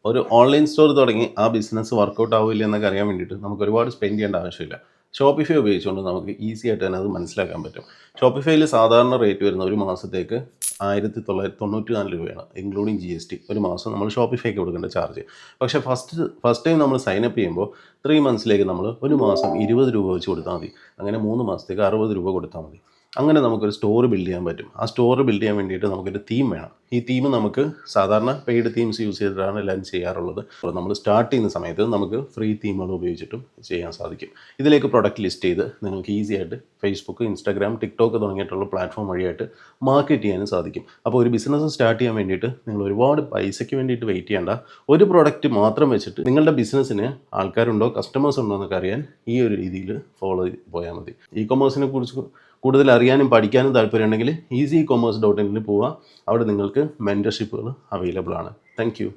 ഒരു online store തുടങ്ങി ആ ബിസിനസ് വർക്കൗട്ട് ആവില്ല എന്നൊക്കെ അറിയാൻ വേണ്ടിയിട്ട് നമുക്ക് ഒരുപാട് സ്പെൻഡ് ചെയ്യേണ്ട ആവശ്യമില്ല. ഷോപ്പിഫൈ ഉപയോഗിച്ചുകൊണ്ട് നമുക്ക് ഈസി ആയിട്ട് തന്നെ അത് മനസ്സിലാക്കാൻ പറ്റും. ഷോപ്പിഫൈയിൽ സാധാരണ റേറ്റ് വരുന്ന ഒരു മാസത്തേക്ക് 1994 രൂപയാണ്, ഇൻക്ലൂഡിങ് GST. ഒരു മാസം നമ്മൾ ഷോപ്പിഫൈക്ക് കൊടുക്കേണ്ട ചാർജ്. പക്ഷേ ഫസ്റ്റ് ടൈം നമ്മൾ സൈനപ്പ് ചെയ്യുമ്പോൾ 3 മന്ത്സിലേക്ക് നമ്മൾ ഒരു മാസം 20 രൂപ വെച്ച് കൊടുത്താൽ മതി. അങ്ങനെ 3 മാസത്തേക്ക് 60 രൂപ കൊടുത്താൽ മതി. അങ്ങനെ നമുക്കൊരു സ്റ്റോർ ബിൽഡ് ചെയ്യാൻ പറ്റും. ആ സ്റ്റോർ ബിൽഡ് ചെയ്യാൻ വേണ്ടിയിട്ട് നമുക്കൊരു തീം വേണം. ഈ തീം നമുക്ക് സാധാരണ പെയ്ഡ് തീംസ് യൂസ് ചെയ്തിട്ടാണ് എല്ലാവരും ചെയ്യാറുള്ളത്. അപ്പോൾ നമ്മൾ സ്റ്റാർട്ട് ചെയ്യുന്ന സമയത്ത് നമുക്ക് ഫ്രീ തീമുകൾ ഉപയോഗിച്ചിട്ടും ചെയ്യാൻ സാധിക്കും. ഇതിലേക്ക് പ്രൊഡക്റ്റ് ലിസ്റ്റ് ചെയ്ത് നിങ്ങൾക്ക് ഈസി ആയിട്ട് ഫേസ്ബുക്ക്, ഇൻസ്റ്റാഗ്രാം, ടിക്ടോക്ക് തുടങ്ങിയിട്ടുള്ള പ്ലാറ്റ്ഫോം വഴിയായിട്ട് മാർക്കറ്റ് ചെയ്യാനും സാധിക്കും. അപ്പോൾ ഒരു ബിസിനസ് സ്റ്റാർട്ട് ചെയ്യാൻ വേണ്ടിയിട്ട് നിങ്ങൾ ഒരുപാട് പൈസയ്ക്ക് വേണ്ടിയിട്ട് വെയിറ്റ് ചെയ്യേണ്ട. ഒരു പ്രൊഡക്റ്റ് മാത്രം വെച്ചിട്ട് നിങ്ങളുടെ ബിസിനസ്സിന് ആൾക്കാരുണ്ടോ, കസ്റ്റമേഴ്സ് ഉണ്ടോ എന്നൊക്കെ അറിയാൻ ഈ ഒരു രീതിയിൽ ഫോളോ ചെയ്ത് പോയാൽ മതി. ഇ കൊമേഴ്സിനെ കുറിച്ച് കൂടുതൽ അറിയാനും പഠിക്കാനും താല്പര്യമുണ്ടെങ്കിൽ easyecommerce.in പോവുക. അവിടെ നിങ്ങൾക്ക് മെൻറ്റർഷിപ്പുകൾ അവൈലബിൾ ആണ്. Thank you.